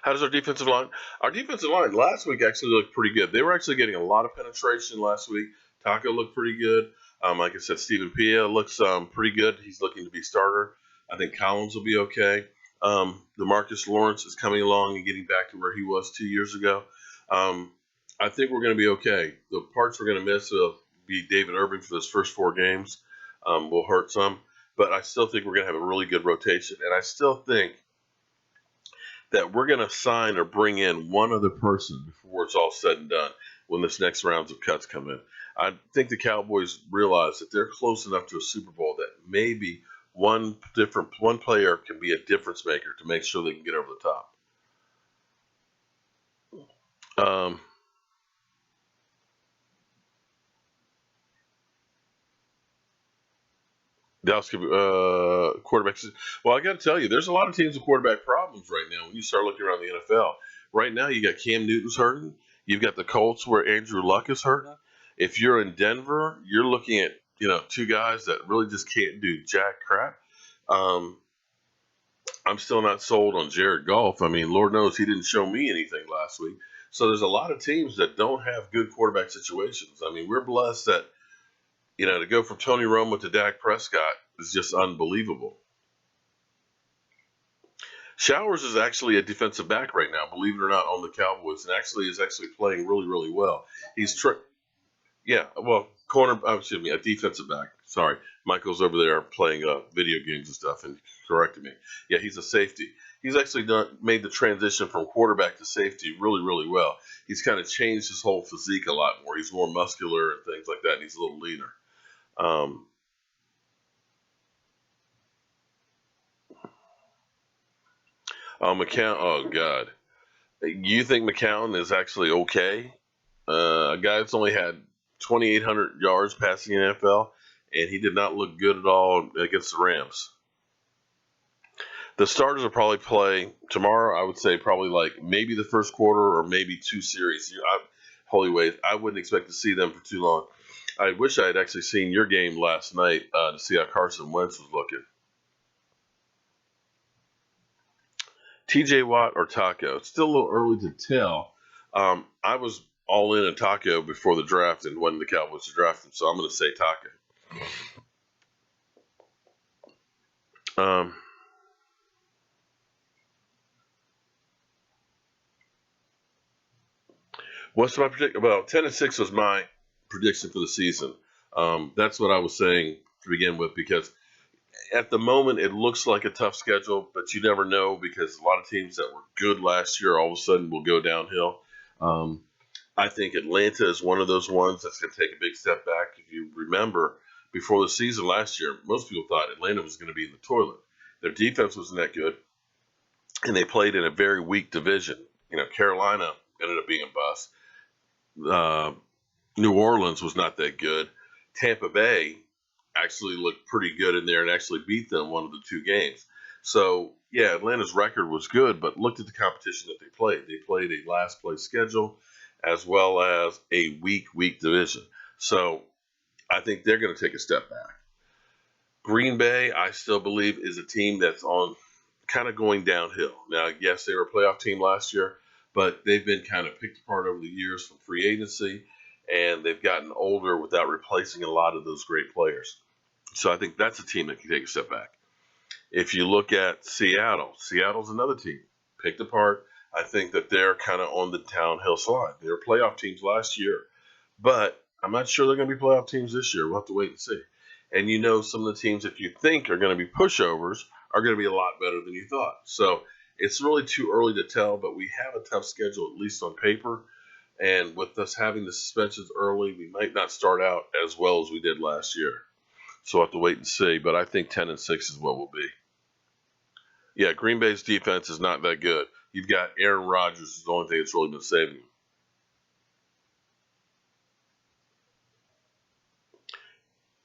How does our defensive line? Our defensive line last week actually looked pretty good. They were actually getting a lot of penetration last week. Taco looked pretty good. Like I said, Stephen Pia looks pretty good. He's looking to be starter. I think Collins will be okay. DeMarcus Lawrence is coming along and getting back to where he was 2 years ago. I think we're going to be okay. The parts we're going to miss will be David Irving for those first 4 games. Will hurt some. But I still think we're going to have a really good rotation. And I still think that we're going to sign or bring in one other person before it's all said and done. when this next rounds of cuts come in. I think the Cowboys realize that they're close enough to a Super Bowl that maybe one player can be a difference maker to make sure they can get over the top. Dallas quarterbacks. Well, I got to tell you, there's a lot of teams with quarterback problems right now. When you start looking around the NFL, right now you got Cam Newton's hurting. You've got the Colts where Andrew Luck is hurting. If you're in Denver, you're looking at two guys that really just can't do jack crap. I'm still not sold on Jared Goff. I mean, Lord knows he didn't show me anything last week. So there's a lot of teams that don't have good quarterback situations. I mean, we're blessed that to go from Tony Romo to Dak Prescott is just unbelievable. Showers is actually a defensive back right now, believe it or not, on the Cowboys, and is actually playing really, really well. He's a defensive back. Sorry, Michael's over there playing video games and stuff and correcting me. Yeah, he's a safety. He's actually made the transition from quarterback to safety really, really well. He's kind of changed his whole physique a lot more. He's more muscular and things like that, and he's a little leaner. McCown. Oh God, you think McCown is actually okay? A guy that's only had 2,800 yards passing in the NFL, and he did not look good at all against the Rams. The starters will probably play tomorrow. I would say probably like maybe the first quarter or maybe two series. Holy wait, I wouldn't expect to see them for too long. I wish I had actually seen your game last night to see how Carson Wentz was looking. TJ Watt or Taco? It's still a little early to tell. I was all in a Taco before the draft and wanted the Cowboys to draft him, so I'm going to say Taco. What's my prediction? Well, 10-6 was my prediction for the season. That's what I was saying to begin with, because at the moment it looks like a tough schedule, but you never know, because a lot of teams that were good last year all of a sudden will go downhill. I think Atlanta is one of those ones that's going to take a big step back. If you remember, before the season last year, most people thought Atlanta was going to be in the toilet. Their defense wasn't that good, and they played in a very weak division. Carolina ended up being a bust. New Orleans was not that good. Tampa Bay actually looked pretty good in there and actually beat them one of the two games. So, yeah, Atlanta's record was good, but looked at the competition that they played. They played a last place schedule as well as a weak division. So, I think they're going to take a step back. Green Bay, I still believe, is a team that's on kind of going downhill. Now, yes, they were a playoff team last year, but they've been kind of picked apart over the years from free agency, and they've gotten older without replacing a lot of those great players. So I think that's a team that can take a step back. If you look at Seattle's another team picked apart. I think that they're kind of on the downhill slide. They were playoff teams last year, but I'm not sure they're going to be playoff teams this year. We'll have to wait and see. And some of the teams that you think are going to be pushovers are going to be a lot better than you thought. So it's really too early to tell, but we have a tough schedule, at least on paper. And with us having the suspensions early, we might not start out as well as we did last year. So we'll have to wait and see. But I think 10-6 is what we'll be. Yeah, Green Bay's defense is not that good. You've got Aaron Rodgers is the only thing that's really been saving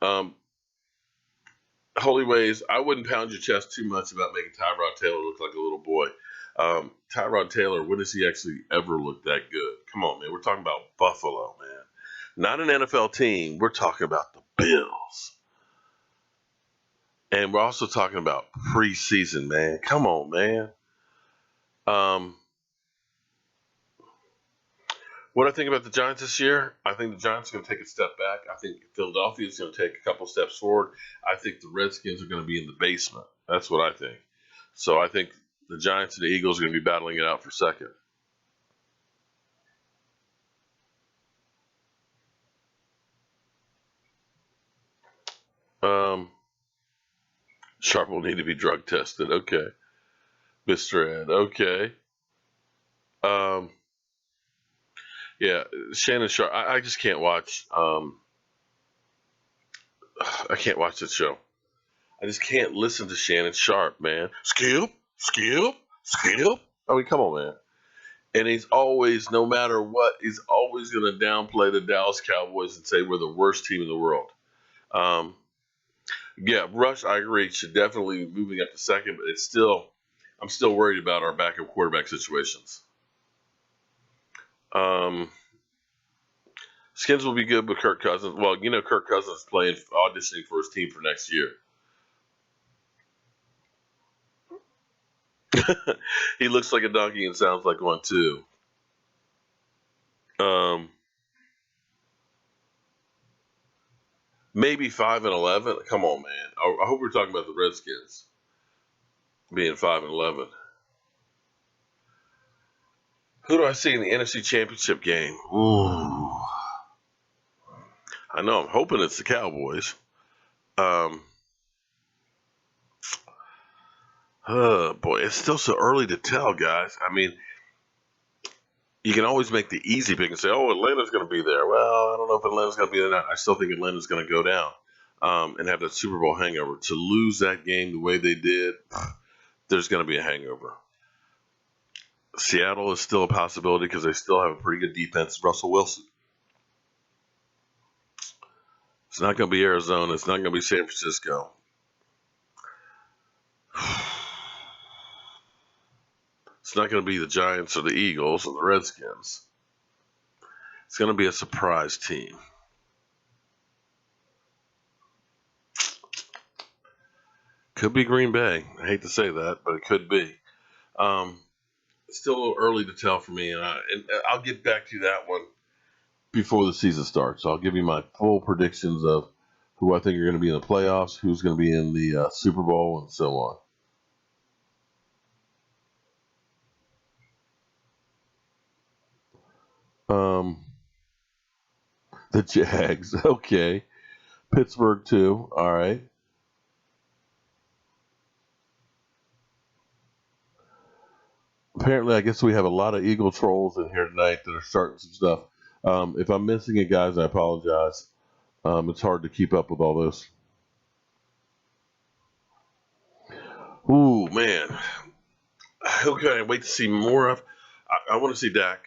them. Holy Ways, I wouldn't pound your chest too much about making Tyrod Taylor look like a little boy. Tyrod Taylor, when has he actually ever looked that good? Come on, man. We're talking about Buffalo, man. Not an NFL team. We're talking about the Bills. And we're also talking about preseason, man. Come on, man. What I think about the Giants this year, I think the Giants are going to take a step back. I think Philadelphia is going to take a couple steps forward. I think the Redskins are going to be in the basement. That's what I think. So I think the Giants and the Eagles are going to be battling it out for second. Sharp will need to be drug tested. Okay. Mr. Ed. Okay. Yeah, Shannon Sharp. I just can't watch. I can't watch this show. I just can't listen to Shannon Sharp, man. Skip. I mean, come on, man. And he's always, no matter what, he's always going to downplay the Dallas Cowboys and say we're the worst team in the world. Yeah, Rush, I agree, should definitely be moving up to second, but I'm still worried about our backup quarterback situations. Skins will be good, but Kirk Cousins, well, Kirk Cousins is auditioning for his team for next year. He looks like a donkey and sounds like one too. Maybe 5-11. Come on, man. I hope we're talking about the Redskins being 5-11. Who do I see in the NFC Championship game? Ooh, I know. I'm hoping it's the Cowboys. Boy, it's still so early to tell, guys. I mean, you can always make the easy pick and say, "Oh, Atlanta's going to be there." Well, I don't know if Atlanta's going to be there. I still think Atlanta's going to go down and have that Super Bowl hangover. To lose that game the way they did, there's going to be a hangover. Seattle is still a possibility because they still have a pretty good defense. Russell Wilson. It's not going to be Arizona. It's not going to be San Francisco. It's not going to be the Giants or the Eagles or the Redskins. It's going to be a surprise team. Could be Green Bay. I hate to say that, but it could be. It's still a little early to tell for me, and I'll get back to that one before the season starts. I'll give you my full predictions of who I think are going to be in the playoffs, who's going to be in the Super Bowl, and so on. The Jags, okay. Pittsburgh too. All right. Apparently, I guess we have a lot of Eagle trolls in here tonight that are starting some stuff. If I'm missing it, guys, I apologize. It's hard to keep up with all this. Ooh, man. Okay, I wait to see more of. I want to see Dak.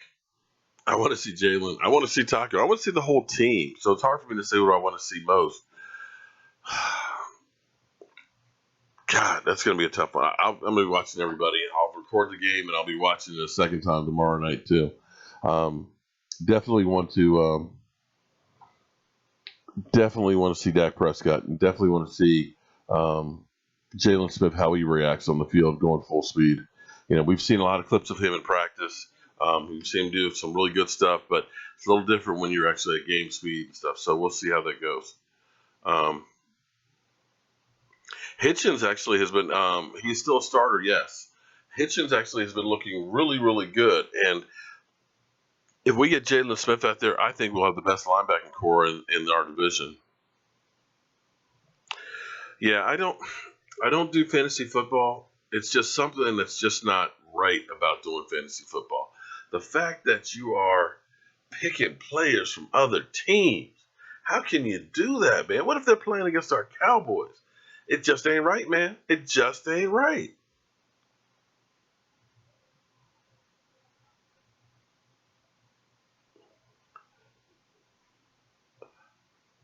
I want to see Jalen. I want to see Taco. I want to see the whole team. So it's hard for me to say what I want to see most. God, that's going to be a tough one. I'm going to be watching everybody. I'll record the game, and I'll be watching it a second time tomorrow night, too. Definitely want to see Dak Prescott, and definitely want to see Jalen Smith, how he reacts on the field going full speed. We've seen a lot of clips of him in practice. We've seen him do some really good stuff, but it's a little different when you're actually at game speed and stuff. So we'll see how that goes. Hitchens actually has been, he's still a starter, yes. Hitchens actually has been looking really, really good. And if we get Jalen Smith out there, I think we'll have the best linebacking core in our division. Yeah, I don't do fantasy football. It's just something that's just not right about doing fantasy football. The fact that you are picking players from other teams, how can you do that, man? What if they're playing against our Cowboys? It just ain't right, man. It just ain't right.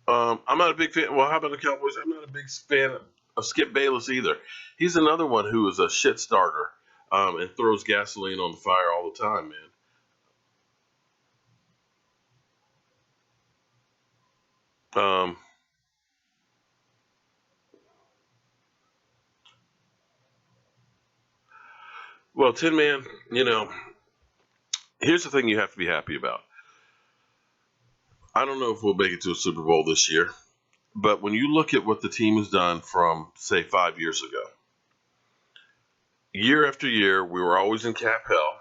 I'm not a big fan. Well, how about the Cowboys? I'm not a big fan of Skip Bayless either. He's another one who is a shit starter and throws gasoline on the fire all the time, man. Well, Tin Man, here's the thing you have to be happy about. I don't know if we'll make it to a Super Bowl this year, but when you look at what the team has done from, say, 5 years ago, year after year, we were always in cap hell.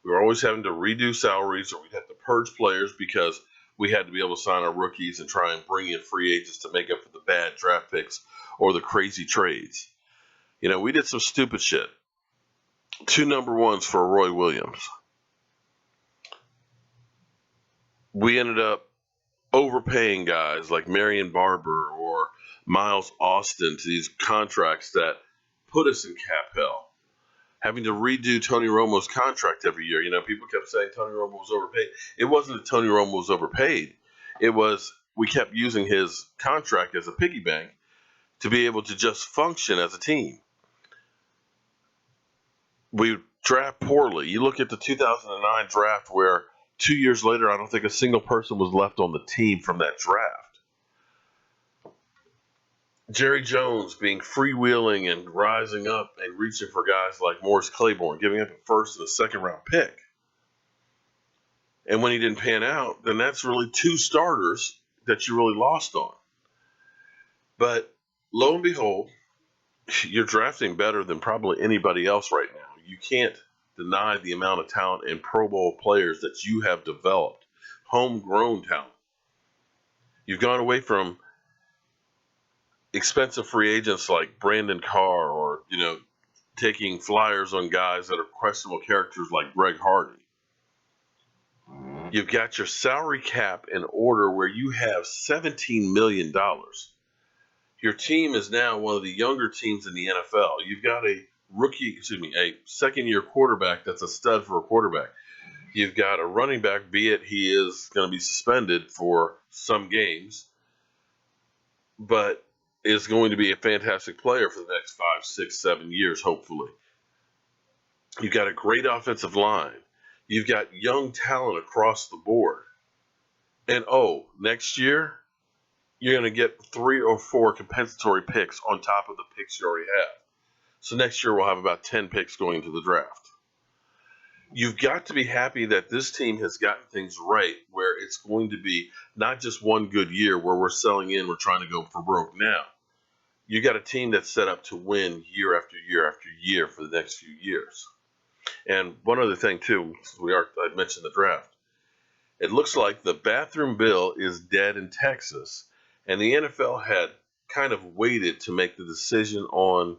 We were always having to redo salaries, or we'd have to purge players because we had to be able to sign our rookies and try and bring in free agents to make up for the bad draft picks or the crazy trades. We did some stupid shit. 2 number ones for Roy Williams. we ended up overpaying guys like Marion Barber or Miles Austin to these contracts that put us in cap hell. Having to redo Tony Romo's contract every year. People kept saying Tony Romo was overpaid. It wasn't that Tony Romo was overpaid. It was we kept using his contract as a piggy bank to be able to just function as a team. We draft poorly. You look at the 2009 draft where 2 years later, I don't think a single person was left on the team from that draft. Jerry Jones being freewheeling and rising up and reaching for guys like Morris Claiborne, giving up a first and a second round pick. And when he didn't pan out, then that's really two starters that you really lost on. But lo and behold, you're drafting better than probably anybody else right now. You can't deny the amount of talent and Pro Bowl players that you have developed, homegrown talent. You've gone away from expensive free agents like Brandon Carr or, taking flyers on guys that are questionable characters like Greg Hardy. You've got your salary cap in order where you have $17 million. Your team is now one of the younger teams in the NFL. You've got a second-year quarterback that's a stud for a quarterback. You've got a running back, be it he is going to be suspended for some games, but is going to be a fantastic player for the next 5, 6, 7 years, hopefully. You've got a great offensive line. You've got young talent across the board. And, next year, you're going to get 3 or 4 compensatory picks on top of the picks you already have. So next year we'll have about 10 picks going into the draft. You've got to be happy that this team has gotten things right where it's going to be not just one good year where we're selling in, we're trying to go for broke now. You got a team that's set up to win year after year after year for the next few years. And one other thing, too, I mentioned the draft. It looks like the bathroom bill is dead in Texas, and the NFL had kind of waited to make the decision on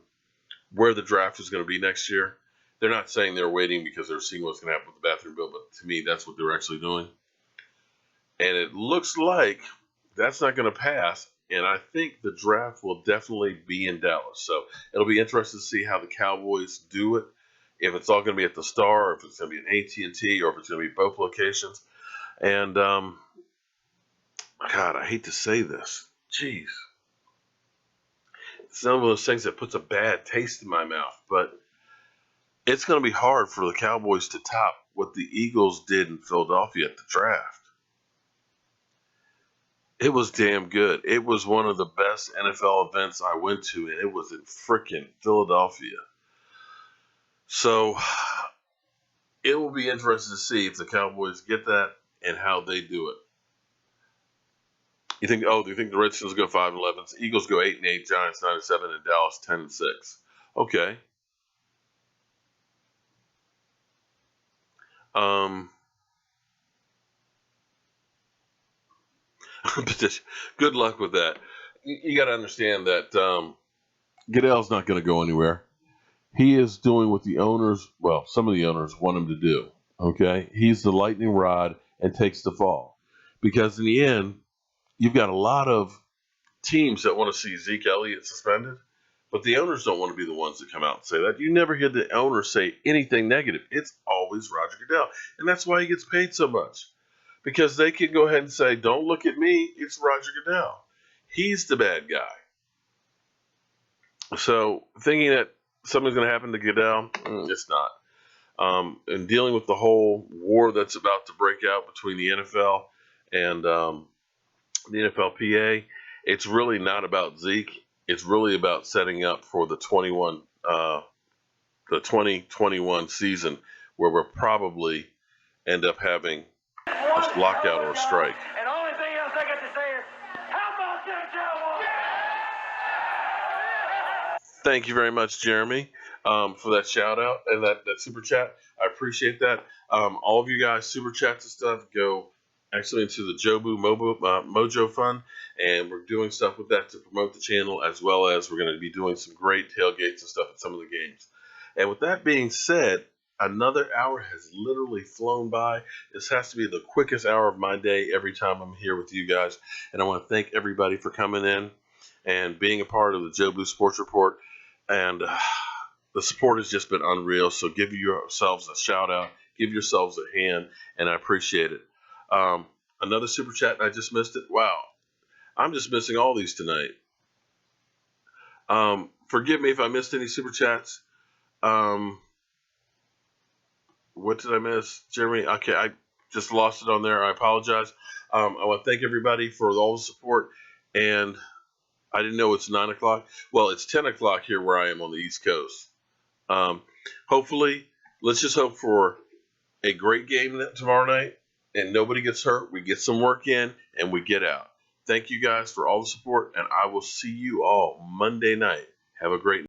where the draft is going to be next year. They're not saying they're waiting because they're seeing what's going to happen with the bathroom bill, but to me, that's what they're actually doing. And it looks like that's not going to pass, and I think the draft will definitely be in Dallas. So it'll be interesting to see how the Cowboys do it, if it's all going to be at the Star, or if it's going to be an AT&T, or if it's going to be both locations. And, God, I hate to say this. Jeez. It's one of those things that puts a bad taste in my mouth, but it's going to be hard for the Cowboys to top what the Eagles did in Philadelphia at the draft. It was damn good. It was one of the best NFL events I went to, and it was in frickin' Philadelphia. So it will be interesting to see if the Cowboys get that and how they do it. Do you think the Redskins go 5-11? The Eagles go 8-8, Giants 9-7, and Dallas 10-6. Okay. Good luck with that. You got to understand that Goodell's not going to go anywhere. He is doing what the owners, some of the owners want him to do. Okay? He's the lightning rod and takes the fall. Because in the end, you've got a lot of teams that want to see Zeke Elliot suspended, but the owners don't want to be the ones that come out and say that. You never hear the owner say anything negative. It's always Roger Goodell. And that's why he gets paid so much. Because they can go ahead and say, don't look at me, it's Roger Goodell. He's the bad guy. So thinking that something's going to happen to Goodell, it's not. And dealing with the whole war that's about to break out between the NFL and the NFLPA, it's really not about Zeke. It's really about setting up for the 2021 season, where we'll probably end up having a lockout or a strike. And the only thing else I got to say is, how about that, Cowboys? Thank you very much, Jeremy, for that shout out and that super chat. I appreciate that. All of you guys, super chats and stuff, go actually into the Jobu Mojo Fund, and we're doing stuff with that to promote the channel, as well as we're going to be doing some great tailgates and stuff at some of the games. And with that being said, Another hour has literally flown by. This has to be the quickest hour of my day every time I'm here with you guys. And I want to thank everybody for coming in and being a part of the Joe Blue Sports Report. And the support has just been unreal. So give yourselves a shout out, give yourselves a hand, and I appreciate it. Another super chat, and I just missed it. Wow, I'm just missing all these tonight. Forgive me if I missed any super chats. What did I miss, Jeremy? Okay, I just lost it on there. I apologize. I want to thank everybody for all the support. And I didn't know it's 9 o'clock. Well, it's 10 o'clock here where I am on the East Coast. Hopefully, let's just hope for a great game tomorrow night and nobody gets hurt. We get some work in and we get out. Thank you guys for all the support, and I will see you all Monday night. Have a great night.